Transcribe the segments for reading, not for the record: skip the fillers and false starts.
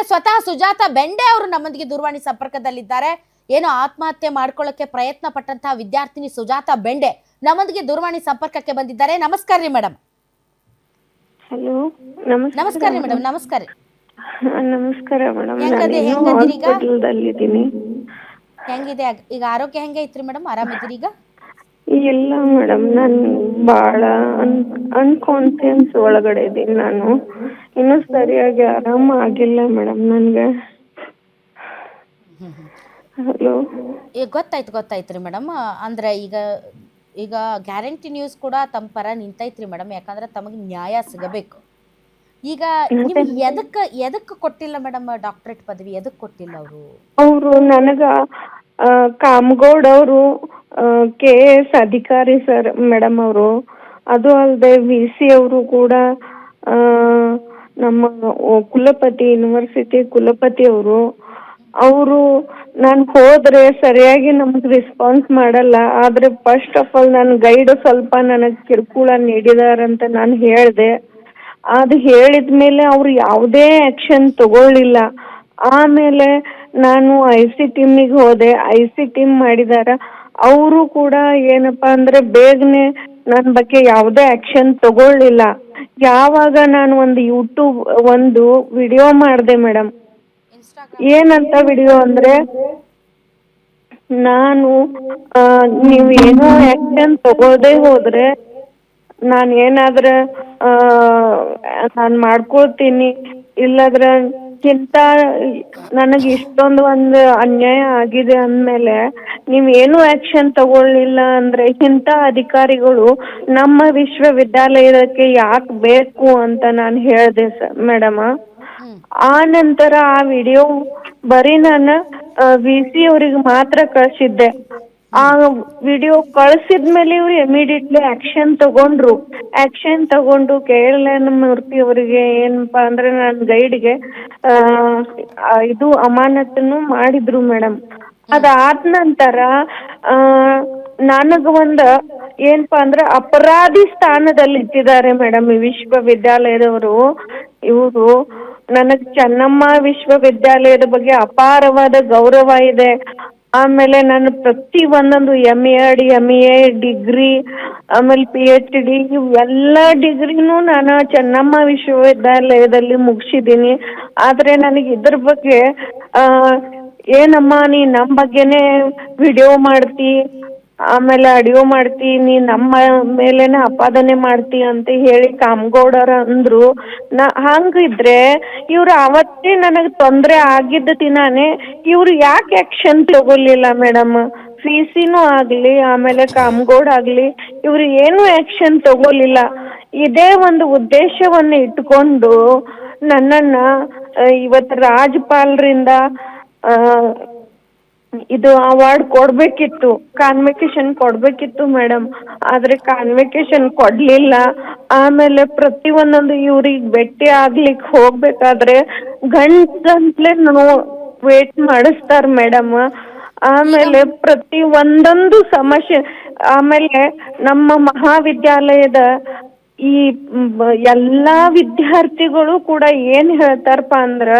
ಸ್ವತಃ ಸುಜಾತ ಬೆಂಡೆ ಅವರು ನಮ್ಮೊಂದಿಗೆ ದೂರವಾಣಿ ಸಂಪರ್ಕದಲ್ಲಿದ್ದಾರೆ. ಏನೋ ಆತ್ಮಹತ್ಯೆ ಮಾಡ್ಕೊಳ್ಳಕ್ಕೆ ಪ್ರಯತ್ನ ಪಟ್ಟಂತಹ ವಿದ್ಯಾರ್ಥಿನಿ ಸುಜಾತ ಬೆಂಡೆ ನಮ್ಮೊಂದಿಗೆ ದೂರವಾಣಿ ಸಂಪರ್ಕಕ್ಕೆ ಬಂದಿದ್ದಾರೆ. ನಮಸ್ಕಾರ ರೀ ಮೇಡಮ್. ಹಲೋ, ನಮಸ್ಕಾರ ರೀ ಮೇಡಮ್. ನಮಸ್ಕಾರ. ನಮಸ್ಕಾರ ಮೇಡಮ್. ಹೆಂಗದಿರಿ ಈಗ? ಹಾಸ್ಪಿಟಲ್ದಲ್ಲಿದ್ದೀನಿ. ಹೆಂಗಿದೆ ಈಗ ಆರೋಗ್ಯ? ಹೆಂಗೈತ್ರಿ ಮೇಡಮ್? ಆರಾಮಿದ್ದೀರಿ ಈಗ? ಇಲ್ಲ ಮೇಡಮ್, ನಾನು ಭಾಳ ಅನ್ಕಾನ್ಫಿಡೆನ್ಸ್ ಒಳಗಡೆ ಇದ್ದೀನಿ. ನಾನು ಇನ್ನೂ ಸರಿಯಾಗಿ ಆರಾಮ ಆಗಿಲ್ಲ ಮೇಡಮ್ ನನಗೆ. ಹಲೋ, ಈಗ ಗೊತ್ತಾಯ್ತು ರೀ ಮೇಡಮ್. ಅಂದ್ರೆ ಈಗ ಗ್ಯಾರಂಟಿ ನ್ಯೂಸ್ ಕೂಡ ತಮ್ಮ ಪರ ನಿಂತೈತ್ರಿ ಮೇಡಮ್. ಯಾಕಂದ್ರೆ ತಮಗೆ ನ್ಯಾಯ ಸಿಗಬೇಕು. ಈಗ ನಿಮ್ಗೆ ಎದಕ್ಕೆ ಕೊಟ್ಟಿಲ್ಲ ಮೇಡಮ್ ಡಾಕ್ಟರೇಟ್ ಪದವಿ? ಎದಕ್ಕೆ ಕೊಟ್ಟಿಲ್ಲ ಅವರು ನನಗೆ ಕಾಮಗೌಡ್ ಅವರು KS ಅಧಿಕಾರಿ ಸರ್ ಮೇಡಮ್ ಅವರು. ಅದು ಅಲ್ಲದೆ VC ಅವರು ಕೂಡ ನಮ್ಮ ಕುಲಪತಿ, ಯೂನಿವರ್ಸಿಟಿ ಕುಲಪತಿ ಅವರು ನಾನು ಹೋದ್ರೆ ಸರಿಯಾಗಿ ನಮ್ಗೆ ರೆಸ್ಪಾನ್ಸ್ ಮಾಡಲ್ಲ. ಆದರೆ ಫಸ್ಟ್ ಆಫ್ ಆಲ್ ನನ್ನ ಗೈಡ್ ಸ್ವಲ್ಪ ನನಗೆ ಕಿರುಕುಳ ನೀಡಿದಾರಂತ ನಾನು ಹೇಳಿದೆ. ಅದು ಹೇಳಿದ ಮೇಲೆ ಅವರು ಯಾವುದೇ ಆ್ಯಕ್ಷನ್ ತಗೊಳ್ಳಿಲ್ಲ. ಆಮೇಲೆ ನಾನು IC ಟೀಮಿಗೆ ಹೋದೆ. IC ಟೀಮ್ ಮಾಡಿದಾರ. ಅವರು ಕೂಡ ಏನಪ್ಪ ಅಂದರೆ ಬೇಗನೆ ನನ್ನ ಬಗ್ಗೆ ಯಾವುದೇ ಆ್ಯಕ್ಷನ್ ತಗೊಳ್ಳಿಲ್ಲ. ಯಾವಾಗ ನಾನು ಒಂದು ವಿಡಿಯೋ ಮಾಡಿದೆ ಮೇಡಮ್. ಏನಂತ ವಿಡಿಯೋ ಅಂದರೆ, ನೀವು ಏನೋ ಆ್ಯಕ್ಷನ್ ತಗೊಳ್ಳದೆ ಹೋದರೆ ನಾನು ಏನಾದ್ರೆ ನಾನು ಮಾಡ್ಕೊಳ್ತೀನಿ, ಇಲ್ಲದ್ರೆ ನನಗೆ ಇಷ್ಟೊಂದು ಅನ್ಯಾಯ ಆಗಿದೆ ಅಂದಮೇಲೆ ನೀವೇನು ಆ್ಯಕ್ಷನ್ ತಗೊಳ್ಳಿಲ್ಲ ಅಂದರೆ ಇಂಥ ಅಧಿಕಾರಿಗಳು ನಮ್ಮ ವಿಶ್ವವಿದ್ಯಾಲಯಕ್ಕೆ ಯಾಕೆ ಬೇಕು ಅಂತ ನಾನು ಹೇಳಿದೆ ಮೇಡಮ್. ಆ ನಂತರ ಆ ವಿಡಿಯೋ ಬರೀ ನಾನು VC ಅವ್ರಿಗೆ ಮಾತ್ರ ಕಳಿಸಿದ್ದೆ. ಆ ವಿಡಿಯೋ ಕಳಿಸಿದ ಮೇಲೆ ಇವರು ಇಮಿಡಿಯೇಟ್ಲಿ ಆ್ಯಕ್ಷನ್ ತಗೊಂಡು KLN ಮೂರ್ತಿ ಅವರಿಗೆ ಏನಪ್ಪ ಅಂದರೆ ನನ್ನ ಗೈಡ್ಗೆ ಇದು ಅಮಾನತನ್ನು ಮಾಡಿದ್ರು ಮೇಡಮ್. ಅದಾದ ನಂತರ ನನಗೆ ಏನಪ್ಪ ಅಂದರೆ ಅಪರಾಧಿ ಸ್ಥಾನದಲ್ಲಿ ಇಟ್ಟಿದ್ದಾರೆ ಮೇಡಮ್ ಈ ವಿಶ್ವವಿದ್ಯಾಲಯದವರು. ಇವರು ನನಗೆ ಚೆನ್ನಮ್ಮ ವಿಶ್ವವಿದ್ಯಾಲಯದ ಬಗ್ಗೆ ಅಪಾರವಾದ ಗೌರವ ಇದೆ. ಆಮೇಲೆ ನಾನು ಪ್ರತಿ ಒಂದೊಂದು MED MEA ಡಿಗ್ರಿ, ಆಮೇಲೆ PhD ಇವೆಲ್ಲ ಡಿಗ್ರಿನೂ ನಾನು ಚೆನ್ನಮ್ಮ ವಿಶ್ವವಿದ್ಯಾಲಯದಲ್ಲಿ ಮುಗಿಸಿದ್ದೀನಿ. ಆದರೆ ನನಗೆ ಇದ್ರ ಬಗ್ಗೆ ಏನಮ್ಮ ನೀ ನಮ್ಮ ಬಗ್ಗೆನೇ ವಿಡಿಯೋ ಮಾಡ್ತಿ, ಆಮೇಲೆ ಆಡಿಯೋ ಮಾಡ್ತಿ, ನೀ ನಮ್ಮ ಮೇಲೇನೆ ಆಪಾದನೆ ಮಾಡ್ತಿ ಅಂತ ಹೇಳಿ ಕಾಮಗೌಡರು ಅಂದರು. ಹಂಗಿದ್ರೆ ಇವರು ಅವತ್ತೇ ನನಗೆ ತೊಂದರೆ ಆಗಿದ್ದ ದಿನಾನೇ ಇವರು ಯಾಕೆ ಆ್ಯಕ್ಷನ್ ತಗೊಳ್ಳಿಲ್ಲ ಮೇಡಮ್? VCನೂ ಆಗಲಿ, ಆಮೇಲೆ ಕಾಮಗೌಡ್ ಆಗಲಿ, ಇವರು ಏನೂ ಆ್ಯಕ್ಷನ್ ತಗೊಳ್ಳಿಲ್ಲ. ಇದೇ ಒಂದು ಉದ್ದೇಶವನ್ನು ಇಟ್ಕೊಂಡು ನನ್ನನ್ನು ಇವತ್ತು ರಾಜ್ಯಪಾಲರಿಂದ ಇದು ಅವಾರ್ಡ್ ಕೊಡಬೇಕಿತ್ತು, ಕಾನ್ವೆಕೇಶನ್ ಕೊಡಬೇಕಿತ್ತು ಮೇಡಮ್. ಆದರೆ ಕಾನ್ವೆಕೇಶನ್ ಕೊಡಲಿಲ್ಲ. ಆಮೇಲೆ ಪ್ರತಿ ಒಂದೊಂದು ಇವ್ರಿಗೆ ಭೇಟಿ ಆಗ್ಲಿಕ್ಕೆ ಹೋಗಬೇಕಾದ್ರೆ ಗಂಟೆ ವೇಟ್ ಮಾಡಿಸ್ತಾರೆ ಮೇಡಮ್. ಆಮೇಲೆ ಪ್ರತಿ ಒಂದೊಂದು ಸಮಸ್ಯೆ, ಆಮೇಲೆ ನಮ್ಮ ಮಹಾವಿದ್ಯಾಲಯದ ಈ ಎಲ್ಲ ವಿದ್ಯಾರ್ಥಿಗಳು ಕೂಡ ಏನು ಹೇಳ್ತಾರಪ್ಪ ಅಂದ್ರೆ,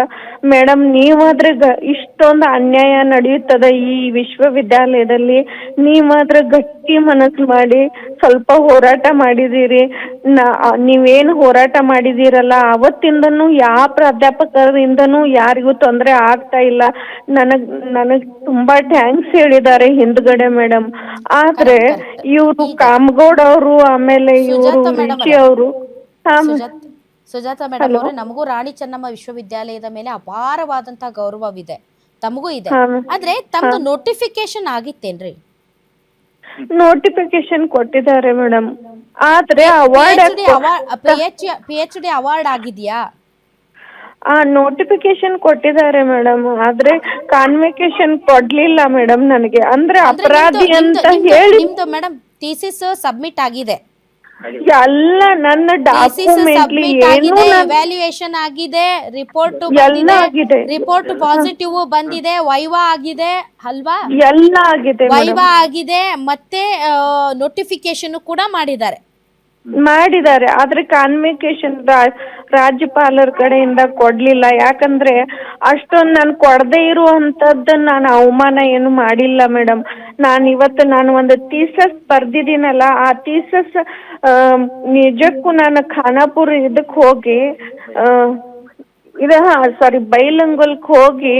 ಮೇಡಮ್ ನೀವಾದ್ರೆ ಇಷ್ಟೊಂದು ಅನ್ಯಾಯ ನಡೆಯುತ್ತದೆ ಈ ವಿಶ್ವವಿದ್ಯಾಲಯದಲ್ಲಿ, ನೀವಾದ್ರೆ ಗಟ್ಟಿ ಮನಸ್ಸು ಮಾಡಿ ಸ್ವಲ್ಪ ಹೋರಾಟ ಮಾಡಿದ್ದೀರಿ. ನೀವೇನು ಹೋರಾಟ ಮಾಡಿದ್ದೀರಲ್ಲ ಅವತ್ತಿಂದನೂ ಯಾವ ಪ್ರಾಧ್ಯಾಪಕರಿಂದನೂ ಯಾರಿಗೂ ತೊಂದರೆ ಆಗ್ತಾ ಇಲ್ಲ. ನನಗೆ ತುಂಬ ಥ್ಯಾಂಕ್ಸ್ ಹೇಳಿದ್ದಾರೆ ಹಿಂದ್ಗಡೆ ಮೇಡಮ್. ಆದರೆ ಇವರು ಕಾಮಗೌಡ್ ಅವರು, ಆಮೇಲೆ ಇವರು VC ಅವರು. ಸುಜಾತ ಮೇಡಮ್ ಅವರೇ, ನಮಗೂ ರಾಣಿ ಚೆನ್ನಮ್ಮ ವಿಶ್ವವಿದ್ಯಾಲಯದ ಮೇಲೆ ಅಪಾರವಾದಂತಹ ಗೌರವವಿದೆ, ತಮಗೂ ಇದೆ. ಆದ್ರೆ ತಮ್ದು ನೋಟಿಫಿಕೇಶನ್ ಆಗಿತ್ತೇನ್ರಿ? ನೋಟಿಫಿಕೇಶನ್ ಕೊಟ್ಟಿದ್ದಾರೆ ಮೇಡಮ್. ಆದ್ರೆ PhD ಅವಾರ್ಡ್ ಆಗಿದೆಯಾ? ನೋಟಿಫಿಕೇಶನ್ ಕೊಟ್ಟಿದ್ದಾರೆ ಮೇಡಮ್. ಆದ್ರೆ ಕಾನ್ವೆಕೇಶನ್ ಕೊಡ್ಲಿಲ್ಲ ಮೇಡಮ್ ನನಗೆ. ಅಂದ್ರೆ ಅಪರಾಧಿ ಅಂತ ಹೇಳಿ ನಿಮ್ದು ಮೇಡಮ್ ಥೀಸಿಸ್ ಸಬ್ಮಿಟ್ ಆಗಿದೆ, ಎಲ್ಲ ನನ್ನ ಡಾಕ್ಯುಮೆಂಟ್ ಏನು ಇವ್ಯಾಲ್ಯೂಯೇಷನ್ ಆಗಿದೆ, ರಿಪೋರ್ಟ್ ಬಂದಿದೆ, ರಿಪೋರ್ಟ್ ಪಾಸಿಟಿವ್ ಬಂದಿದೆ, ವೈವಾ ಆಗಿದೆ ಅಲ್ವಾ? ಎಲ್ಲ ಆಗಿದೆ, ವೈವಾ ಆಗಿದೆ, ಮತ್ತೆ ನೋಟಿಫಿಕೇಶನ್ ಕೂಡ ಮಾಡಿದ್ದಾರೆ. ಮಾಡಿದ್ದಾರೆ, ಆದ್ರೆ ಕಾನ್ವಿಕೇಶನ್ ರಾಜ್ಯಪಾಲರ ಕಡೆಯಿಂದ ಕೊಡ್ಲಿಲ್ಲ. ಯಾಕಂದ್ರೆ ಅಷ್ಟೊಂದು ನಾನು ಕೊಡದೇ ಇರುವಂತದ್ದನ್ನ ನಾನು ಅವಮಾನ ಏನು ಮಾಡಿಲ್ಲ ಮೇಡಮ್. ನಾನು ಒಂದು ಥೀಸಸ್ ಬರ್ದಿದ್ದೀನಲ್ಲ, ಆ ಥೀಸಸ್ ನಿಜಕ್ಕೂ ನಾನು ಖಾನಾಪುರ ಇದಕ್ಕೆ ಹೋಗಿ ಬೈಲಂಗಲ್ಗೆ ಹೋಗಿ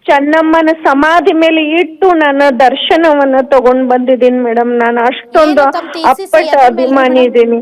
ಚೆನ್ನಮ್ಮನ ಸಮಾಧಿ ಮೇಲೆ ಇಟ್ಟು ನಾನು ದರ್ಶನವನ್ನ ತಗೊಂಡ್ ಬಂದಿದ್ದೀನಿ ಮೇಡಮ್. ನಾನು ಅಷ್ಟೊಂದು ಏನು ತಮ್ಮ thesis ಅಪ್ಪಟ ಎದ್ರ ಮೇಲ್ರಿ ಅಭಿಮಾನಿ ಮೇಡಮ್? ಇದ್ದೀನಿ.